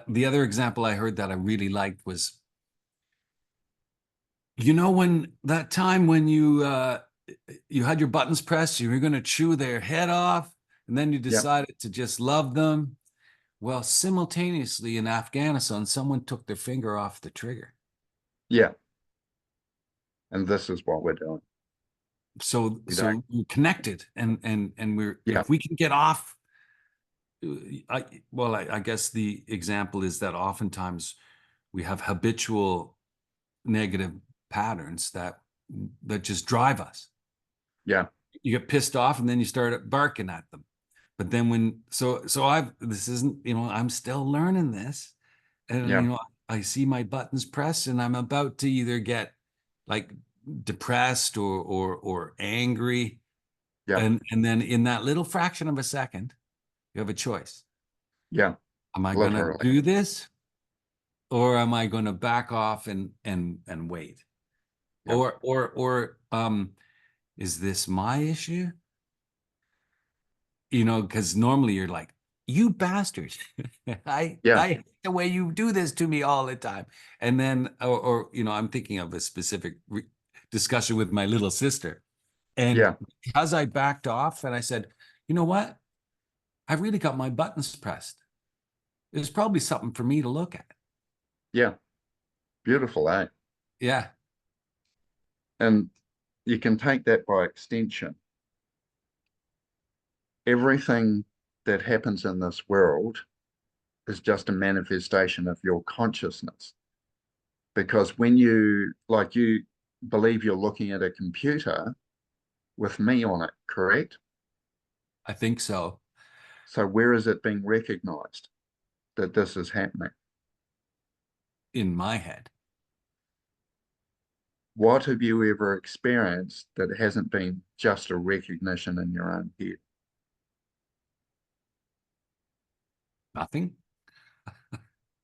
the other example I heard that I really liked was, when that time when you had your buttons pressed, you were going to chew their head off, and then you Yeah, decided to just love them. Well, simultaneously in Afghanistan, someone took their finger off the trigger. yeah. And this is what we're doing. So We don't. so we're connected, and we're, Yeah, if we can get off, I guess the example is that oftentimes we have habitual negative patterns that just drive us. yeah, You get pissed off and then you start barking at them. But then this isn't, I'm still learning this. And, yeah, I see my buttons pressed and I'm about to either get like depressed or angry. yeah, And then in that little fraction of a second, you have a choice. yeah. Am I going to Literally. do this, or am I going to back off and wait? Yeah, Or is this my issue? Because normally you're like, you bastard. yeah, I hate the way you do this to me all the time. And then, I'm thinking of a specific discussion with my little sister. And yeah, because I backed off and I said, you know what? I really got my buttons pressed. There's probably something for me to look at. yeah. Beautiful, eh? Yeah. And you can take that by extension. Everything that happens in this world is just a manifestation of your consciousness. Because when you believe you're looking at a computer with me on it, correct? I think so. So where is it being recognized that this is happening? In my head. What have you ever experienced that hasn't been just a recognition in your own head? Nothing.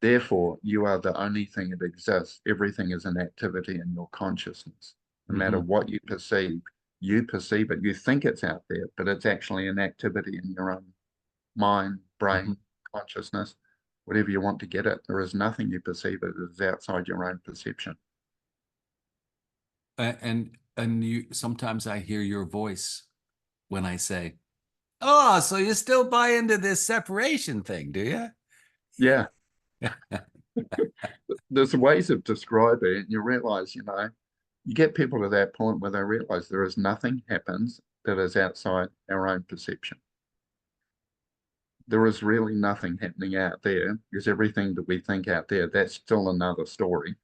Therefore, you are the only thing that exists. Everything is an activity in your consciousness. No matter Mhm. what you perceive it. You think it's out there, but it's actually an activity in your own mind, Mhm. brain, consciousness, whatever you want to get it. There is nothing you perceive it is outside your own perception. And you sometimes I hear your voice when I say, "Oh, so you still buy into this separation thing, do you?" Yeah, there's ways of describing it, and you realize, you get people to that point where they realize there is nothing happens that is outside our own perception. There is really nothing happening out there because everything that we think out there, that's still another story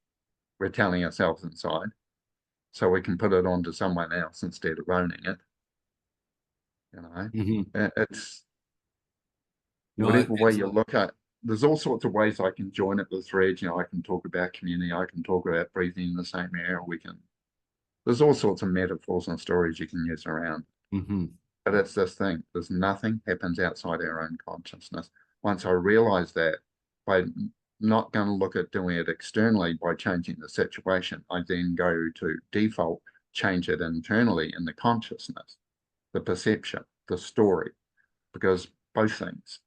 we're telling ourselves inside. So we can put it onto someone else instead of owning it. You know, Mhm. it's No, whatever way it's you look at. There's all sorts of ways I can join it with threads. I can talk about community. I can talk about breathing in the same air. There's all sorts of metaphors and stories you can use around. mhm. But it's this thing. There's nothing happens outside our own consciousness. Once I realize that, by not going to look at doing it externally by changing the situation, I then go to default, change it internally in the consciousness, the perception, the story, because both things,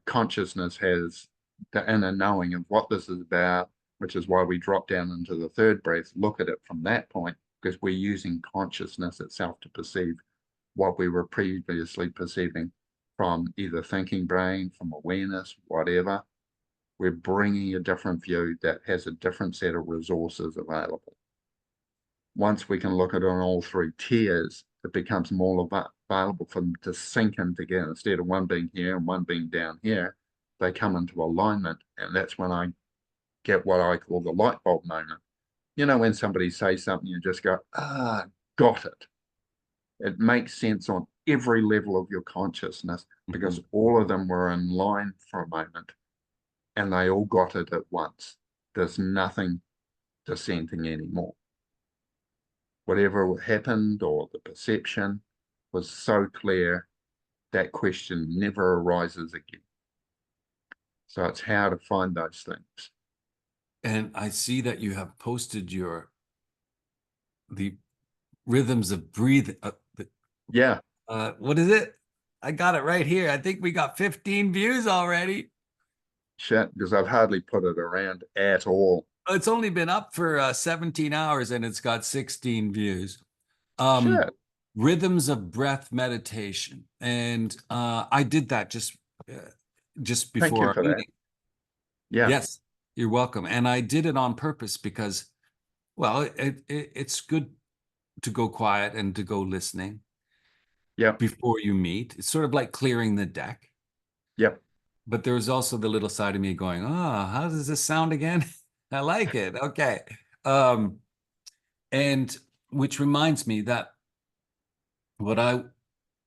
consciousness has the inner knowing of what this is about, which is why we drop down into the third breath, look at it from that point, because we're using consciousness itself to perceive what we were previously perceiving from either thinking brain, from awareness, whatever. We're bringing a different view that has a different set of resources available. Once we can look at it on all three tiers, it becomes more available for them to sink in together. Instead of one being here and one being down here, they come into alignment. And that's when I get what I call the light bulb moment. When somebody says something, you just go, got it. It makes sense on every level of your consciousness because Mhm. all of them were in line for a moment and they all got it at once. There's nothing dissenting anymore. Whatever happened or the perception was so clear, that question never arises again. So it's how to find those things. And I see that you have posted the rhythms of breathing. Yeah, What is it? I got it right here. I think we got 15 views already. shit, because I've hardly put it around at all. It's only been up for 17 hours and it's got 16 views. Um, Shit. Rhythms of Breath Meditation. And I did that just Thank before you our for that. meeting. Yeah. Yes, you're welcome. And I did it on purpose because, well, it's good to go quiet and to go listening Yeah. before you meet. It's sort of like clearing the deck. Yeah. But there was also the little side of me going, oh, how does this sound again? I like it. Okay. Um, and which reminds me that what I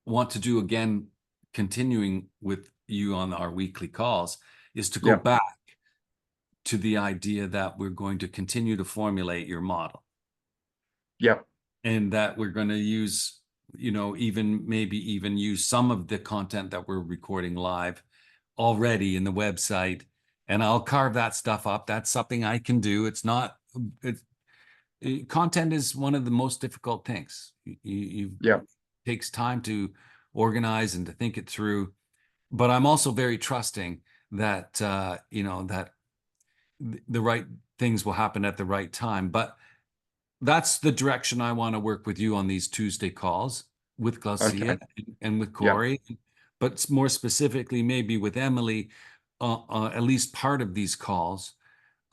want to do again, continuing with you on our weekly calls, is to go Yeah. back to the idea that we're going to continue to formulate your model Yeah. and that we're going to use, even maybe even use some of the content that we're recording live already in the website. And I'll carve that stuff up. That's something I can do. Content is one of the most difficult things. Yeah. It takes time to organize and to think it through. But I'm also very trusting that that the right things will happen at the right time. But that's the direction I want to work with you on these Tuesday calls with Okay. Glaucia and with Yeah. Corey, but more specifically, maybe with Emily, at least part of these calls,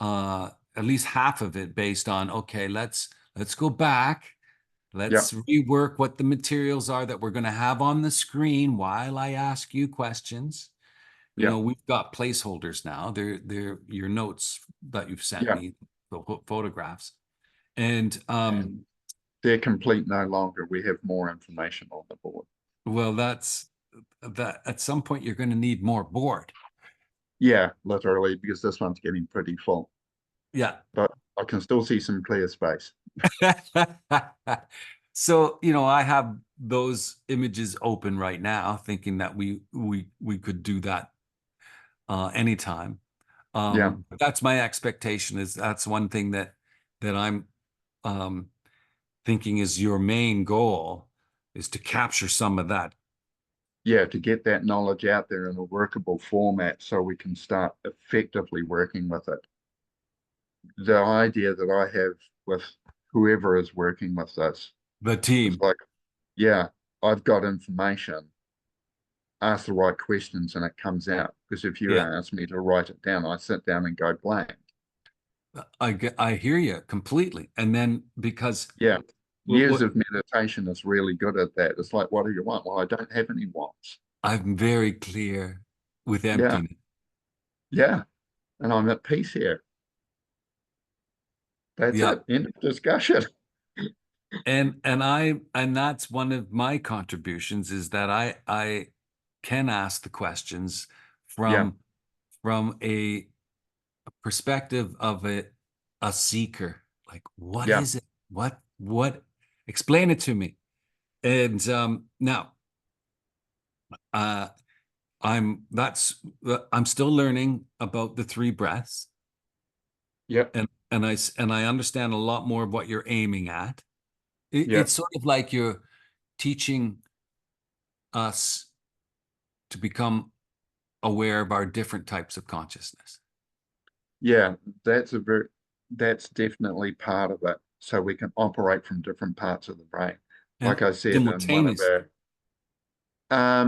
at least half of it based on, okay, let's go back. Yeah. Let's rework what the materials are that we're going to have on the screen while I ask you questions. Yeah. We've got placeholders now. They're your notes that you've sent Yeah. me, the photographs. And And they're complete no longer. We have more information on the board. well, that's that at some point you're going to need more board. Yeah, literally, because this one's getting pretty full. Yeah. But I can still see some clear space. So, I have those images open right now, thinking that we could do that anytime. Yeah. But that's my expectation. Is that's one thing that I'm um, thinking is your main goal is to capture some of that. Yeah, to get that knowledge out there in a workable format so we can start effectively working with it. The idea that I have with whoever is working with this The is team. like, yeah, I've got information, ask the right questions and it comes out. Because if you Yeah, ask me to write it down, I sit down and go blank. I hear you completely. And then because Yeah, years what of meditation is really good at that. It's like, what do you want? Well, I don't have any wants. I'm very clear with Yeah, emptiness. yeah, and I'm at peace here. That's Yeah. it. End of discussion. And that's one of my contributions is that I can ask the questions Yeah, from a perspective of a seeker. Like, what yeah, is it? What explain it to me. And now uh I'm still learning about the three breaths yeah, and I understand a lot more of what you're aiming at. yeah, It's sort of like you're teaching us to become aware of our different types of consciousness. yeah. That's definitely part of it. So we can operate from different parts of the brain. And Like I said in one of simultaneous, our,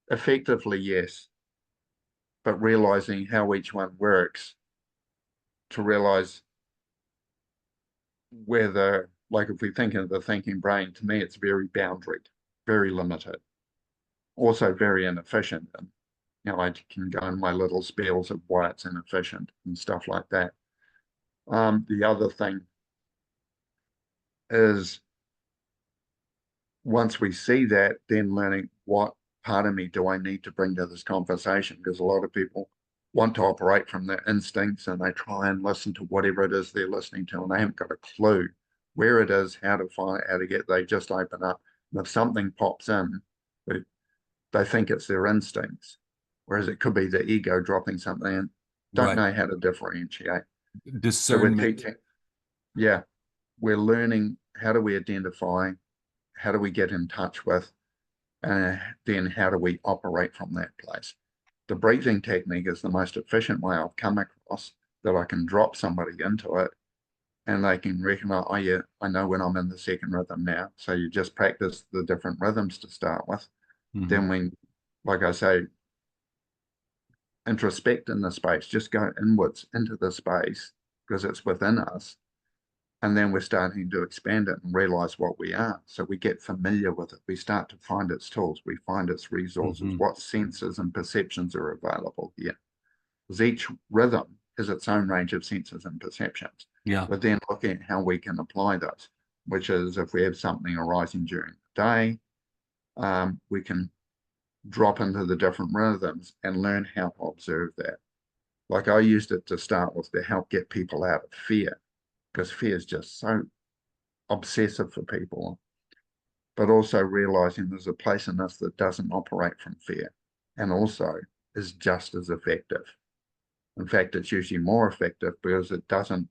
effectively, yes, but realizing how each one works to realize whether, like if we think of the thinking brain, to me, it's very boundaried, very limited, also very inefficient. And, I can go in my little spells of why it's inefficient and stuff like that. The other thing is once we see that, then learning what part of me do I need to bring to this conversation? Because a lot of people want to operate from their instincts and they try and listen to whatever it is they're listening to, and they haven't got a clue where it is, how to find how to get. They just open up, and if something pops in, they think it's their instincts, whereas it could be the ego dropping something in. Don't right? know how to differentiate. So we're Discernment. teaching, yeah, we're learning how do we identify, how do we get in touch with, and then how do we operate from that place? the breathing technique is the most efficient way I've come across, that I can drop somebody into it and they can recognize, oh yeah, I know when I'm in the second rhythm now. So you just practice the different rhythms to start with. Mhm. Then when, like I say, introspect in the space, just go inwards into the space because it's within us. And then we're starting to expand it and realize what we are. So we get familiar with it. We start to find its tools. We find its resources, Mhm. what senses and perceptions are available here. Because each rhythm has its own range of senses and perceptions. Yeah. But then looking at how we can apply those, which is if we have something arising during the day, we can drop into the different rhythms and learn how to observe that. Like I used it to start with to help get people out of fear, because fear is just so obsessive for people, but also realizing there's a place in us that doesn't operate from fear and also is just as effective. In fact, it's usually more effective because it doesn't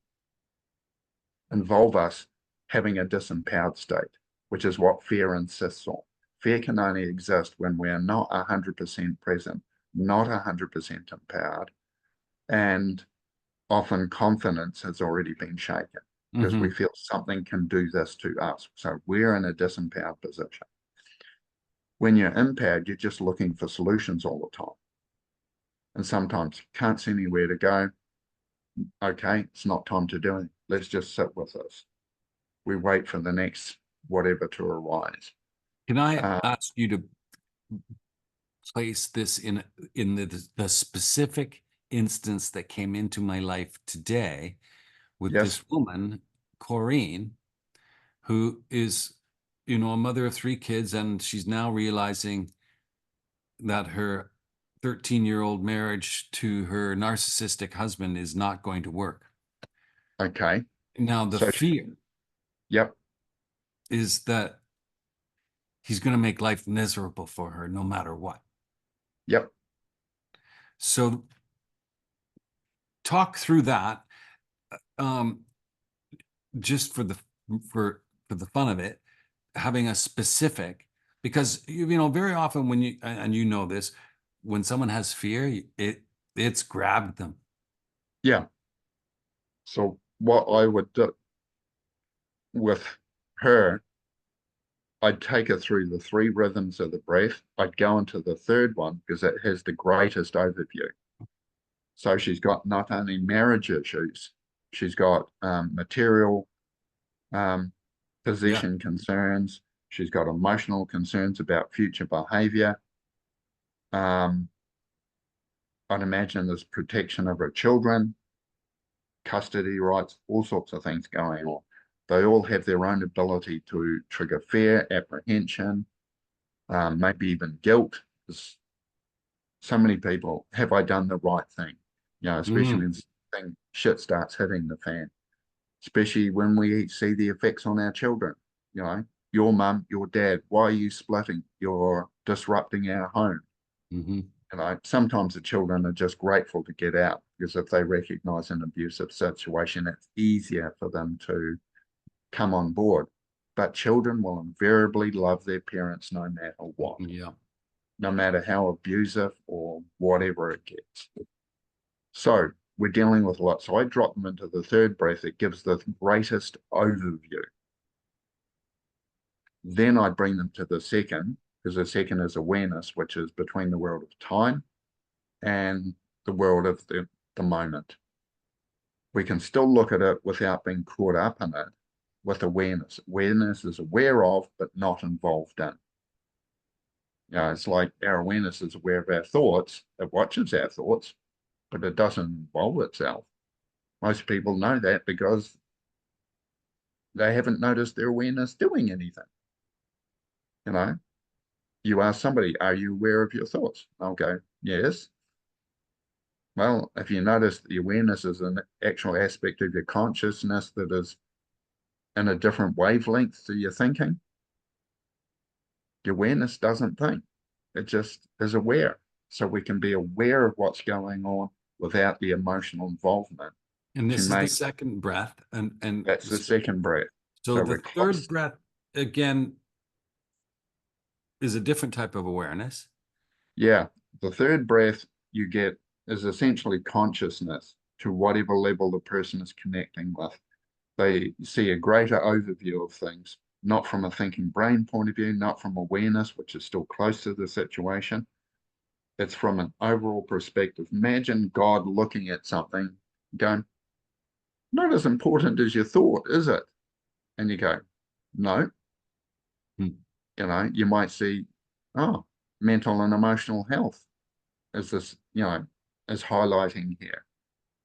involve us having a disempowered state, which is what fear insists on. Fear can only exist when we are not 100% present, not 100% empowered, and often confidence has already been shaken because we Mhm. feel something can do this to us. So we're in a disempowered position. When you're impaired, you're just looking for solutions all the time. And sometimes you can't see anywhere to go. Okay, it's not time to do it. Let's just sit with this. We wait for the next whatever to arise. Can I Uh, ask you to place this in the specific instance that came into my life today with yes, this woman, Corrine, who is, you know, a mother of 3 kids, and she's now realizing that her 13-year-old marriage to her narcissistic husband is not going to work. okay. Now, the So, fear yep, is that he's going to make life miserable for her no matter what. yep. So talk through that, um, just for the fun of it, having a specific, because you know very often when you, and you know this, when someone has fear, it's grabbed them. Yeah. So what I would do with her, I'd take her through the 3 rhythms of the breath. I'd go into the third one because it has the greatest overview. So she's got not only marriage issues, she's got material um, Yeah. possession concerns. She's got emotional concerns about future behavior. Um, I'd imagine there's protection of her children, custody rights, all sorts of things going on. They all have their own ability to trigger fear, apprehension, maybe even guilt. There's so many people, have I done the right thing? You know, especially Mm, when shit starts hitting the fan, especially when we see the effects on our children. You know, your mum, your dad, why are you splitting? You're disrupting our home. mhm. You know, sometimes the children are just grateful to get out because if they recognize an abusive situation, it's easier for them to come on board. But children will invariably love their parents no matter what, Yeah. no matter how abusive or whatever it gets. So we're dealing with a lot. So I drop them into the third breath. It gives the greatest overview. Then I bring them to the second, because the second is awareness, which is between the world of time and the world of the moment. We can still look at it without being caught up in it with awareness. Awareness is aware of, but not involved in. You know, it's like our awareness is aware of our thoughts, it watches our thoughts, but it doesn't involve itself. Most people know that because they haven't noticed their awareness doing anything. You know, you ask somebody, are you aware of your thoughts? I'll go, yes. Well, if you notice the awareness is an actual aspect of your consciousness that is in a different wavelength to your thinking, the awareness doesn't think. It just is aware. So we can be aware of what's going on without the emotional involvement. And She this is the may, second breath, and that's the second breath. so So the we're third close. breath again is a different type of awareness. Yeah. The third breath you get is essentially consciousness to whatever level the person is connecting with. They see a greater overview of things, not from a thinking brain point of view, not from awareness, which is still close to the situation. It's from an overall perspective. Imagine God looking at something, going, not as important as you thought, is it? And you go, no. Hmm. You know, you might see, oh, mental and emotional health is this, is highlighting here.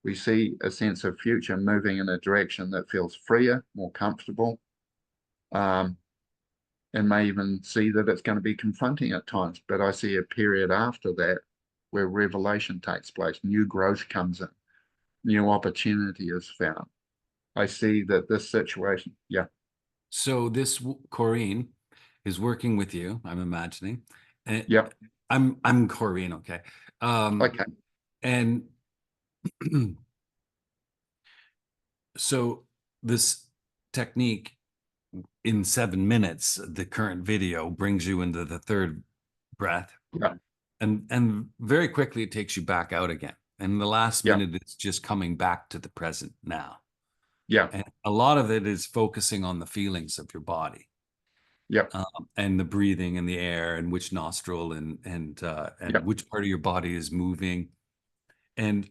We see a sense of future moving in a direction that feels freer, more comfortable, and may even see that it's going to be confronting at times. But I see a period after that where revelation takes place, new growth comes in, new opportunity is found. I see that this situation, yeah. So this Corrine is working with you, I'm imagining. And Yep. I'm Corrine, okay. Okay. And so this technique in 7 minutes, the current video brings you into the third breath. Yeah. And very quickly it takes you back out again. And the last Yeah. minute, it's just coming back to the present now. Yeah. And a lot of it is focusing on the feelings of your body. Yeah. And the breathing and the air and which nostril and Yep. which part of your body is moving. And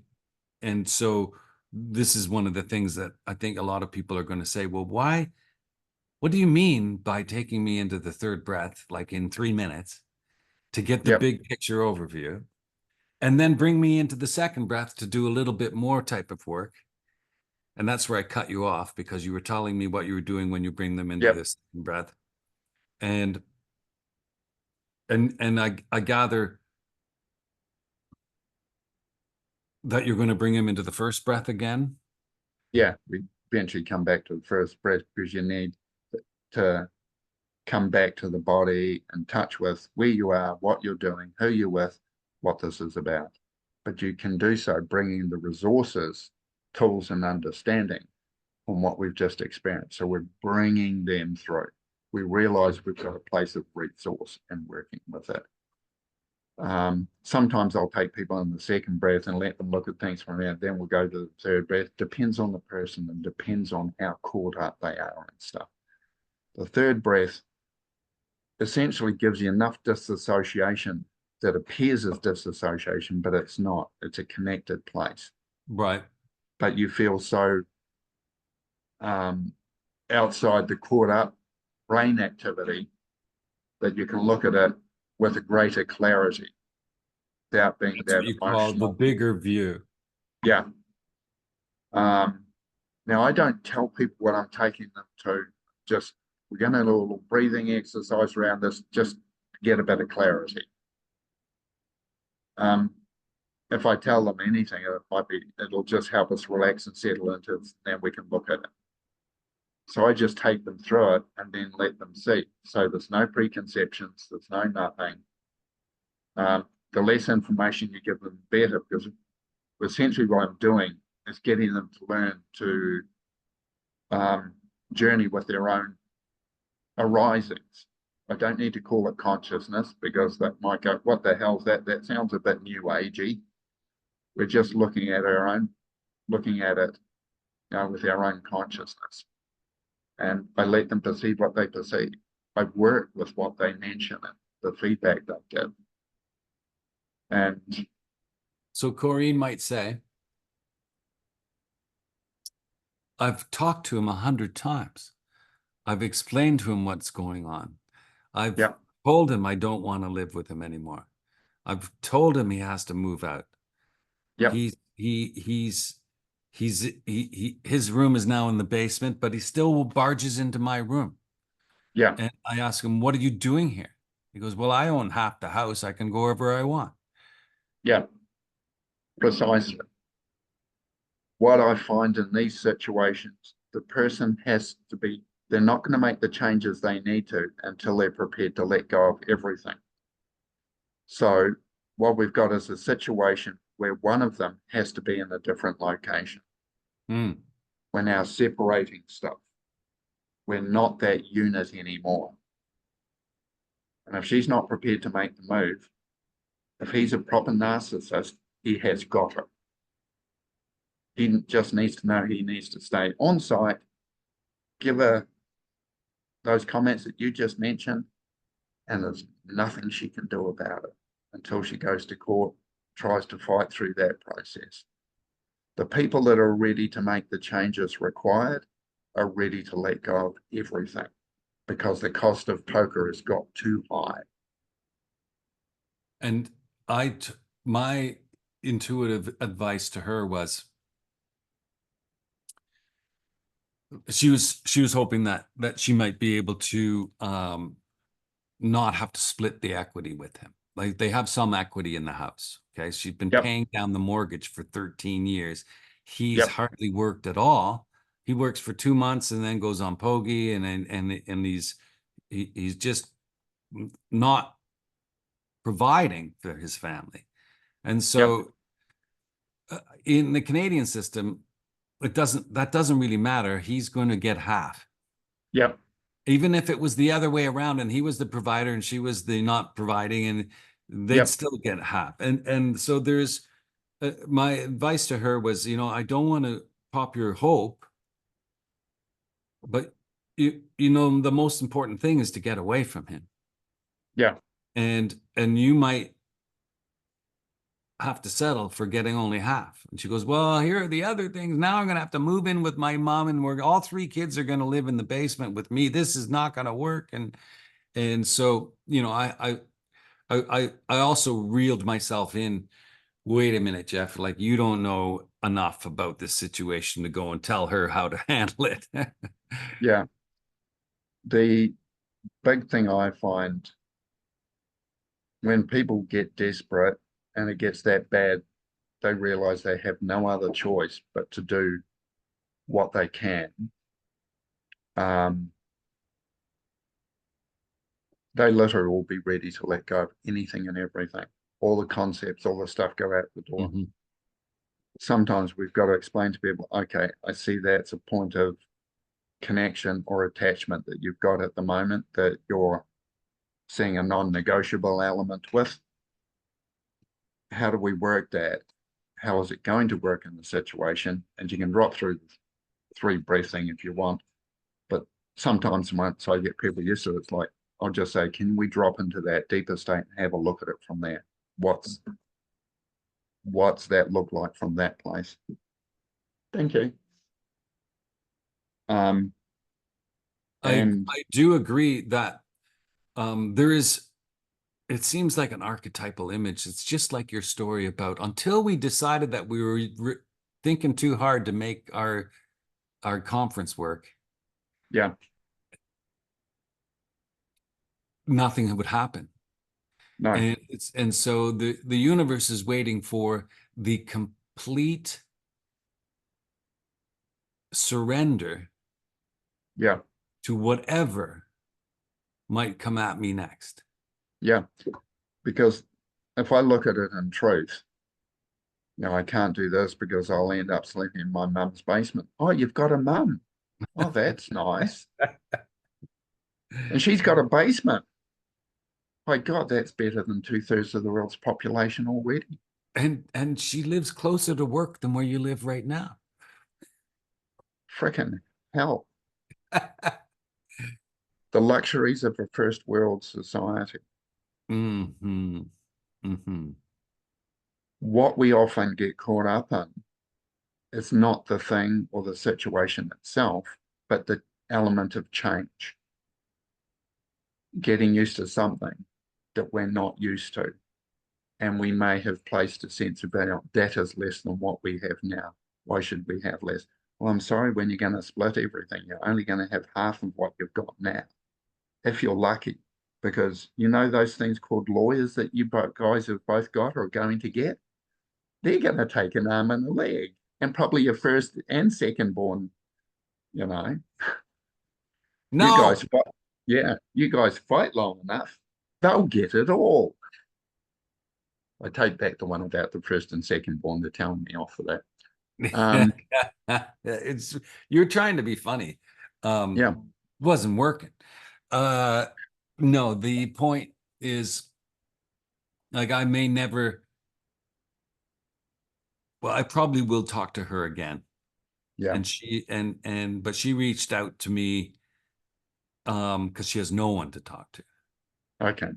so this is one of the things that I think a lot of people are going to say, well, what do you mean by taking me into the third breath, like in 3 minutes, to get the Yep. big picture overview, and then bring me into the second breath to do a little bit more type of work? And that's where I cut you off, because you were telling me what you were doing when you bring them into Yep. this breath. And I gather that you're going to bring him into the first breath again. Yeah. We eventually come back to the first breath because you need to come back to the body and touch with where you are, what you're doing, who you're with, what this is about. But you can do so bringing the resources, tools, and understanding from what we've just experienced. So we're bringing them through. We realize we've got a place of resource and working with it. Sometimes I'll take people in the second breath and let them look at things from there. Then we'll go to the third breath. Depends on the person and depends on how caught up they are and stuff. The third breath essentially gives you enough disassociation that appears as disassociation, but it's not. It's a connected place. Right. But you feel so outside the caught up brain activity that you can look at it with a greater clarity without being That's that what you call the emotional. bigger view. Yeah. Now, I don't tell people what I'm taking them to. Just, we're going to do a little breathing exercise around this just to get a bit of clarity. If I tell them anything, it'll just help us relax and settle into it, then we can look at it. So I just take them through it and then let them see. So there's no preconceptions, there's no nothing. The less information you give them, the better, because essentially what I'm doing is getting them to learn to journey with their own arisings. I don't need to call it consciousness because that might go, what the hell's that? That sounds a bit new agey. We're just looking at it with our own consciousness. And I let them perceive what they perceive. I work with what they mention and the feedback they give. And So Corrine might say, I've talked to him 100 times. I've explained to him what's going on. I've told him I don't want to live with him anymore. I've told him he has to move out. Yep. His room is now in the basement, but he still barges into my room. Yeah. And I ask him, what are you doing here? He goes, well, I own half the house. I can go wherever I want. Yeah. Precisely. What I find in these situations, the person has to be, they're not going to make the changes they need to until they're prepared to let go of everything. So what we've got is a situation where one of them has to be in a different location. We're now separating stuff. We're not that unit anymore. And if she's not prepared to make the move, If he's a proper narcissist, he has got her. He just needs to know he needs to stay on site, give her those comments that you just mentioned, and there's nothing she can do about it until she goes to court, tries to fight through that process. The people that are ready to make the changes required are ready to let go of everything because the cost of poker has got too high. And my intuitive advice to her was, she was hoping that she might be able to not have to split the equity with him. Like, they have some equity in the house. Okay. She's been Yep. paying down the mortgage for 13 years. He's Yep. hardly worked at all. He works for 2 months and then goes on Pogie, and he's just not providing for his family. And so in the Canadian system, that doesn't really matter. He's going to get half. Yep. Even if it was the other way around and he was the provider and she was the not providing, and they'd Yep. still get half. And so there's my advice to her was, I don't want to pop your hope, but the most important thing is to get away from him. Yeah. And you might have to settle for getting only half. And she goes, well, here are the other things. Now I'm going to have to move in with my mom, and we're all 3 kids are going to live in the basement with me. This is not going to work. And so, I also reeled myself in. Wait a minute, Jeff, like, you don't know enough about this situation to go and tell her how to handle it. Yeah. The big thing I find when people get desperate and it gets that bad, they realize they have no other choice but to do what they can. They literally will be ready to let go of anything and everything. All the concepts, all the stuff go out the door. Mm-hmm. Sometimes we've got to explain to people, okay, I see that's a point of connection or attachment that you've got at the moment that you're seeing a non-negotiable element with. How do we work that? How is it going to work in the situation? And you can drop through the 3 breathing if you want. But sometimes once I get people used to it, it's like, I'll just say, can we drop into that deeper state and have a look at it from there? What's that look like from that place? Thank you. I do agree that there is, it seems like an archetypal image. It's just like your story about, until we decided that we were thinking too hard to make our conference work. Yeah. Nothing would happen. No. And so the universe is waiting for the complete surrender. Yeah. To whatever might come at me next. Yeah. Because if I look at it in truth, I can't do this because I'll end up sleeping in my mum's basement. Oh, you've got a mum. Oh, that's nice. And she's got a basement. My God, that's better than 2/3 of the world's population already. And she lives closer to work than where you live right now. Frickin' hell. The luxuries of a first world society. Mm-hmm. Mm-hmm. What we often get caught up in is not the thing or the situation itself, but the element of change. Getting used to something that we're not used to. And we may have placed a sense of that is less than what we have now. Why should we have less? Well, I'm sorry, when you're going to split everything, you're only going to have half of what you've got now, if you're lucky. Because those things called lawyers that you guys have both got or are going to get, they're going to take an arm and a leg, and probably your first and second born, No. You guys fight long enough, they'll get it all. I take back the one about the first and second born. They're telling me off for that. You're trying to be funny. Yeah. Wasn't working. No, the point is, Like I may never, well, I probably will talk to her again. Yeah. And but she reached out to me because she has no one to talk to. Okay.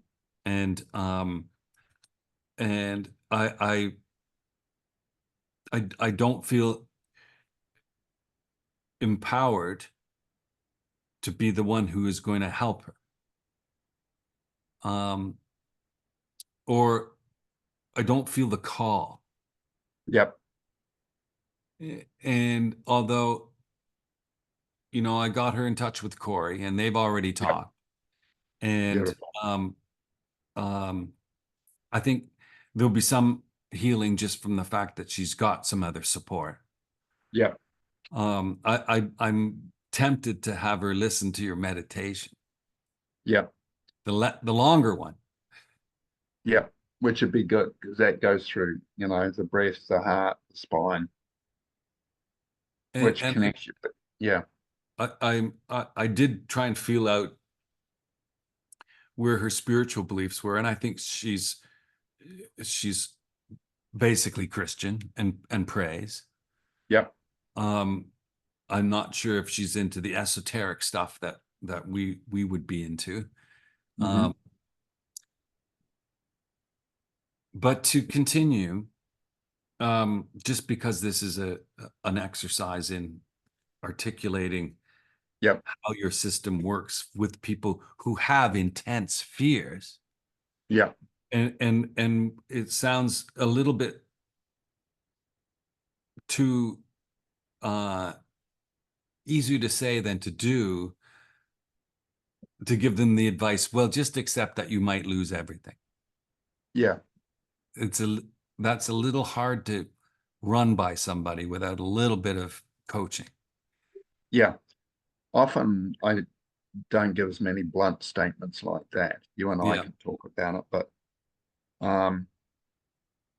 And and I don't feel empowered to be the one who is going to help her. Or I don't feel the call. Yep. And although, I got her in touch with Corey and they've already Yep. talked. And Beautiful. um, I think there'll be some healing just from the fact that she's got some other support. Yep. I'm tempted to have her listen to your meditation, Yep. the longer one. Yep. Which would be good because that goes through, the breath, the heart, the spine, which And connects you. Yeah. I did try and feel out where her spiritual beliefs were, and I think she's basically Christian and prays. Yep. Um, I'm not sure if she's into the esoteric stuff that we would be into. Mm-hmm. But to continue, just because this is an exercise in articulating Yep. how your system works with people who have intense fears, Yep. and it sounds a little bit too easier to say than to do, to give them the advice, well, just accept that you might lose everything. Yeah. It's that's a little hard to run by somebody without a little bit of coaching. Yeah. Often I don't give as many blunt statements like that. You and I Yeah. can talk about it, but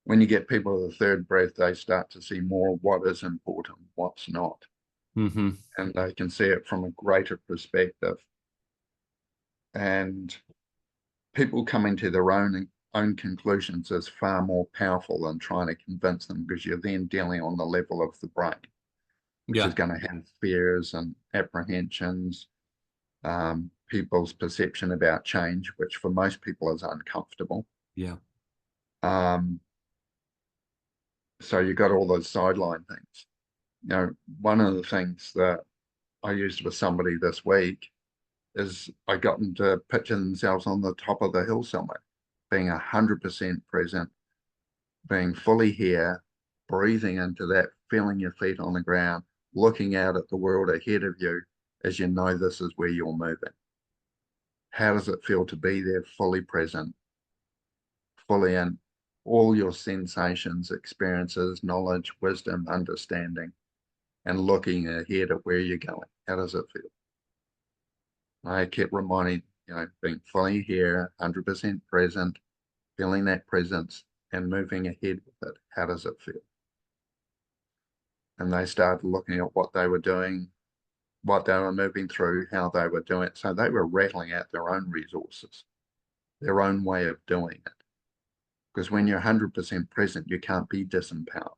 when you get people with a third breath, they start to see more what is important, what's not, Mm-hmm. and they can see it from a greater perspective. And people coming to their own conclusions is far more powerful than trying to convince them, because you're then dealing on the level of the brain, which is Yeah. going to have fears and apprehensions, people's perception about change, which for most people is uncomfortable. Yeah. So you got all those sideline things. One of the things that I used with somebody this week is I got them to picture themselves on the top of the hill somewhere, being 100% present, being fully here, breathing into that, feeling your feet on the ground, looking out at the world ahead of you as you know this is where you're moving. How does it feel to be there, fully present, fully in all your sensations, experiences, knowledge, wisdom, understanding, and looking ahead at where you're going? How does it feel? I kept reminding, being fully here, 100% present, feeling that presence and moving ahead with it. How does it feel? And they started looking at what they were doing, what they were moving through, how they were doing it. So they were rattling out their own resources, their own way of doing it. Because when you're 100% present, you can't be disempowered.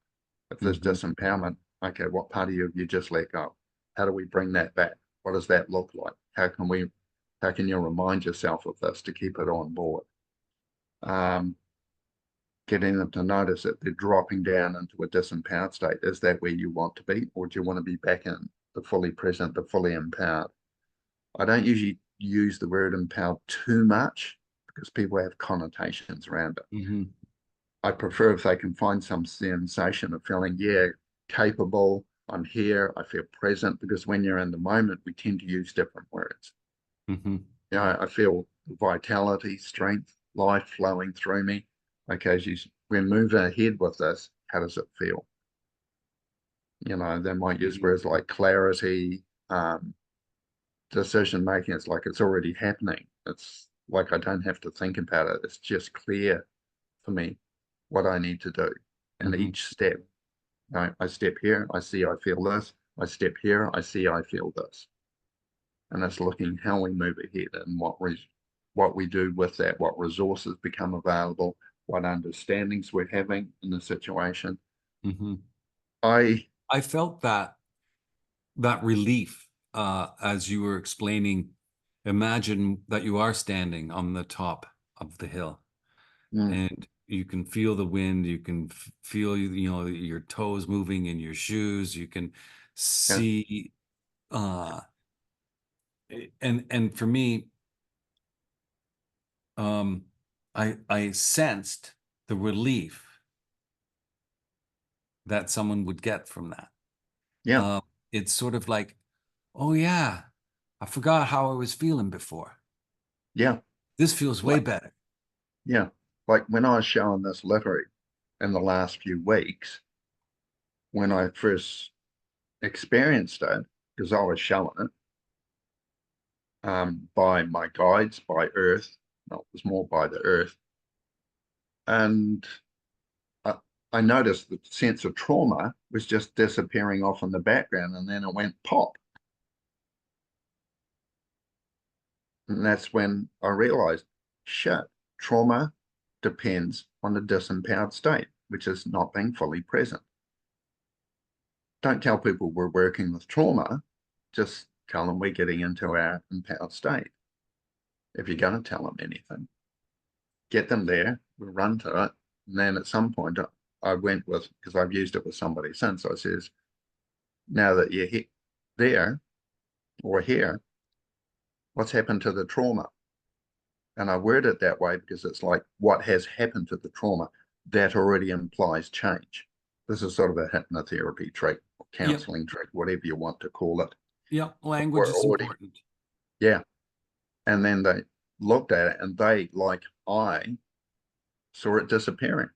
If there's disempowerment, okay, what part of you have you just let go? How do we bring that back? What does that look like? How can you remind yourself of this to keep it on board? Getting them to notice that they're dropping down into a disempowered state. Is that where you want to be? Or do you want to be back in the fully present, the fully empowered? I don't usually use the word empowered too much because people have connotations around it. Mm-hmm. I prefer if they can find some sensation of feeling, yeah, capable, I'm here, I feel present, because when you're in the moment, we tend to use different words. Mm-hmm. I feel vitality, strength, life flowing through me. Okay, as we move ahead with this, how does it feel? They might use words like clarity, decision making. It's like it's already happening. It's like I don't have to think about it. It's just clear for me what I need to do. And each step, I step here, I see, I feel this. I step here, I see, I feel this. And it's looking how we move ahead and what we do with that, what resources become available, what understandings we're having in the situation. Hmm. I I felt that relief as you were explaining. Imagine that you are standing on the top of the hill, mm, and you can feel the wind. You can feel, you know, your toes moving in your shoes. You can yeah, see, uh, and for me, um, I sensed the relief that someone would get from that. yeah, Uh, it's sort of like, oh yeah, I forgot how I was feeling before. yeah, This feels way like, better. yeah. Like when I was showing this literary in the last few weeks, when I first experienced it, because I was showing it by my guides, by Earth. No, it was more by the Earth. And I, I noticed the sense of trauma was just disappearing off in the background, and then it went pop. And that's when I realized, shit, trauma depends on the disempowered state, which is not being fully present. Don't tell people we're working with trauma, just tell them we're getting into our empowered state. If you're going to tell them anything, get them there, we'll run to it. And then at some point, I went with, because I've used it with somebody since, I says, now that you're there or here, what's happened to the trauma? And I word it that way because it's like what has happened to the trauma that already implies change. This is sort of a hypnotherapy trick, or Yep. counseling trick, whatever you want to call it. Yep. Language We're is already, important. yeah. And then they looked at it and they, like I, saw it disappearing.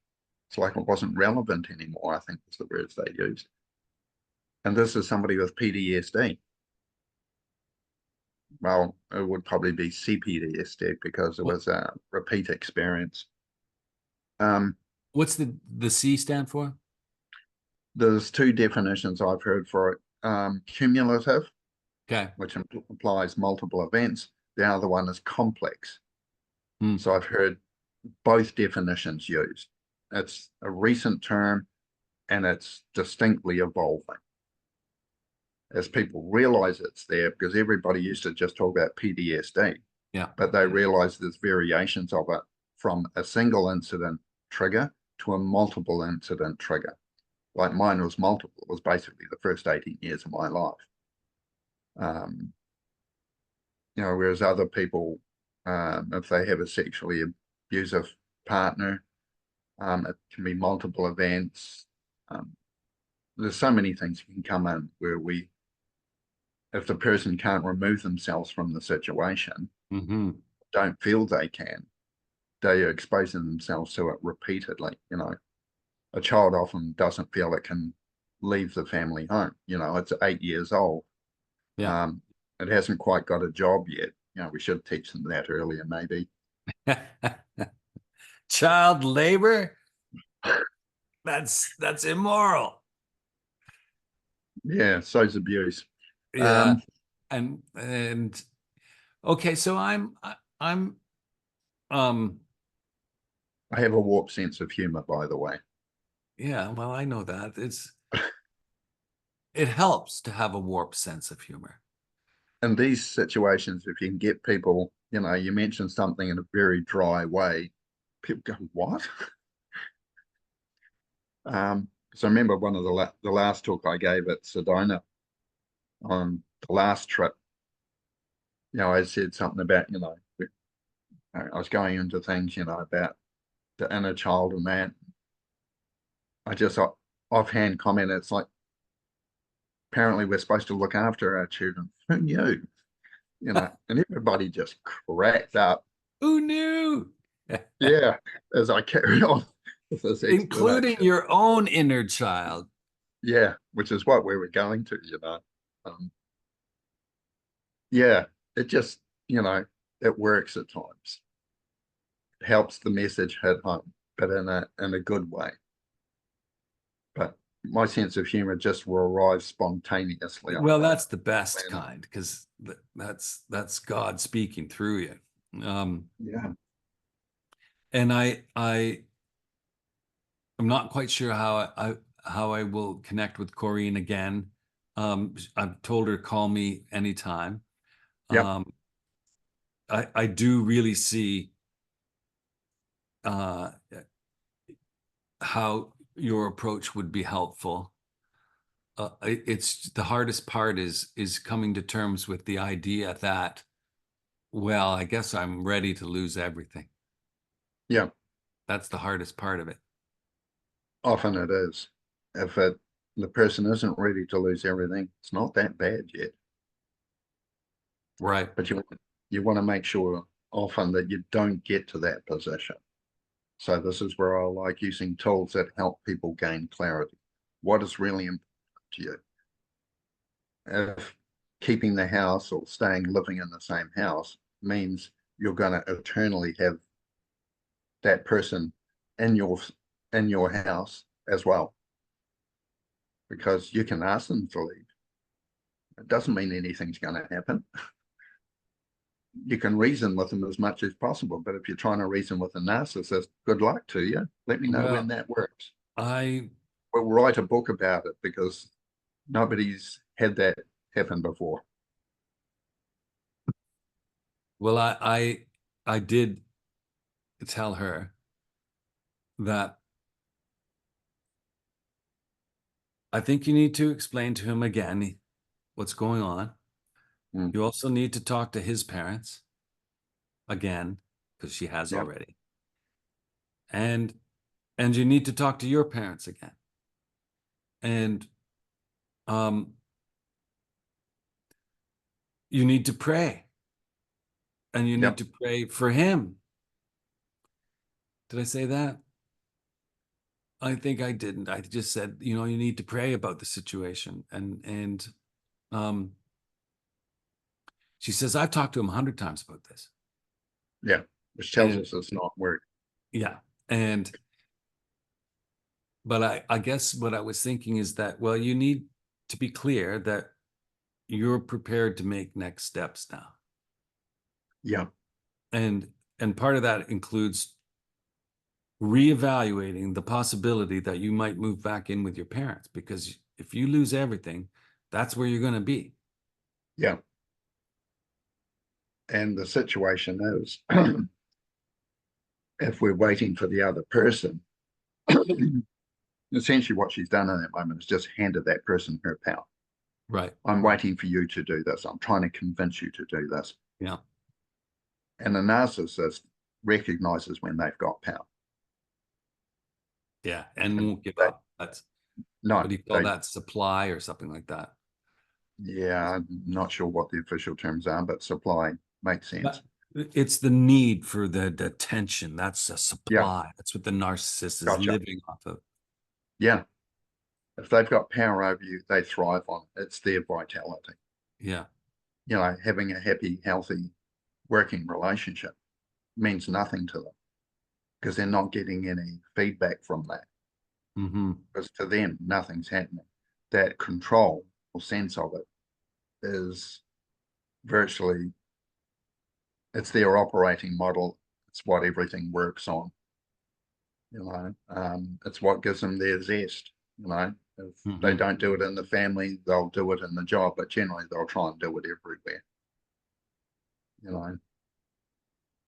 It's like it wasn't relevant anymore, I think was the words they used. And this is somebody with PTSD. Well, it would probably be CPTSD because it What was a repeat experience. Um, what's the C stand for? there's two definitions I've heard for it. Cumulative, Okay. which implies multiple events. The other one is complex. Hmm. So I've heard both definitions used. It's a recent term and it's distinctly evolving as people realize it's there, because everybody used to just talk about PTSD, Yeah. but they realize there's variations of it from a single incident trigger to a multiple incident trigger. Like mine was multiple, it was basically the first 18 years of my life. Um, whereas other people, if they have a sexually abusive partner, it can be multiple events. Um, there's so many things can come in where if the person can't remove themselves from the situation, Hmm. don't feel they can, they are exposing themselves to it repeatedly. A child often doesn't feel it can leave the family home. It's 8 years old. Yeah. Um, it hasn't quite got a job yet. We should teach them that earlier, maybe. Child labor? That's immoral. Yeah, so's abuse. Yeah. Um, And okay, so I'm um I have a warped sense of humor, by the way. yeah, well, I know that. It helps to have a warped sense of humor. In these situations, if you can get people, you mention something in a very dry way, people go, "What?" So I remember one of the last talk I gave at Sedona on the last trip. I said something about, I was going into things, about the inner child and that. I just offhand comment, it's like, apparently we're supposed to look after our children. Who knew? And everybody just cracked up. Who knew? Yeah, as I carried on with this Including explanation. your own inner child. Yeah, which is what we were going to. Um, yeah, it just, it works at times. It helps the message hit home, but in a good way. But my sense of humor just will arrive spontaneously. I Well, don't that's the best plan it. kind because that's God speaking through you. Yeah. And I I'm not quite sure how I will connect with Corrine again. I've told her to call me anytime. Yep. I do really see how your approach would be helpful. It's the hardest part is coming to terms with the idea that, well, I guess I'm ready to lose everything. Yeah, That's the hardest part of it. often it is. If the person isn't ready to lose everything, it's not that bad yet. Right. But you want to make sure often that you don't get to that position. So this is where I like using tools that help people gain clarity. What is really important to you? If keeping the house or staying living in the same house means you're going to eternally have that person in your house as well, because you can ask them to leave. It doesn't mean anything's going to happen. You can reason with them as much as possible, but if you're trying to reason with a narcissist, good luck to you. Let me know Well, when that works. I We'll write a book about it because nobody's had that happen before. well, I did tell her that I think you need to explain to him again what's going on. Mm. You also need to talk to his parents again, because she has Yep. already. And you need to talk to your parents again. And you need to pray. And you Yep. need to pray for him. Did I say that? I think I didn't. I just said, you know, you need to pray about the situation. And she says, I've talked to him 100 times about this. Yeah, which tells And us it's not working. yeah. But I guess what I was thinking is that, well, you need to be clear that you're prepared to make next steps now. Yeah, And part of that includes reevaluating the possibility that you might move back in with your parents, because if you lose everything, that's where you're going to be. yeah. And the situation is, if we're waiting for the other person, essentially what she's done in that moment is just handed that person her power. Right. I'm waiting for you to do this. I'm trying to convince you to do this. Yeah. And the narcissist recognizes when they've got power. Yeah. And won't give They, up. That's no, what do you call that? Supply or something like that. Yeah, I'm not sure what the official terms are, but supply makes sense. It's the need for the attention. That's a supply. Yeah. That's what the narcissist is Gotcha. living off of. Yeah. If they've got power over you, they thrive on it. It's their vitality. Yeah. You know, having a happy, healthy working relationship means nothing to them because they're not getting any feedback from that. Mm-hmm. Because to them, nothing's happening. That control or sense of it is virtually, it's their operating model. It's what everything works on. You know, it's what gives them their zest. You know, if they don't do it in the family, they'll do it in the job, but generally they'll try and do it everywhere. You know,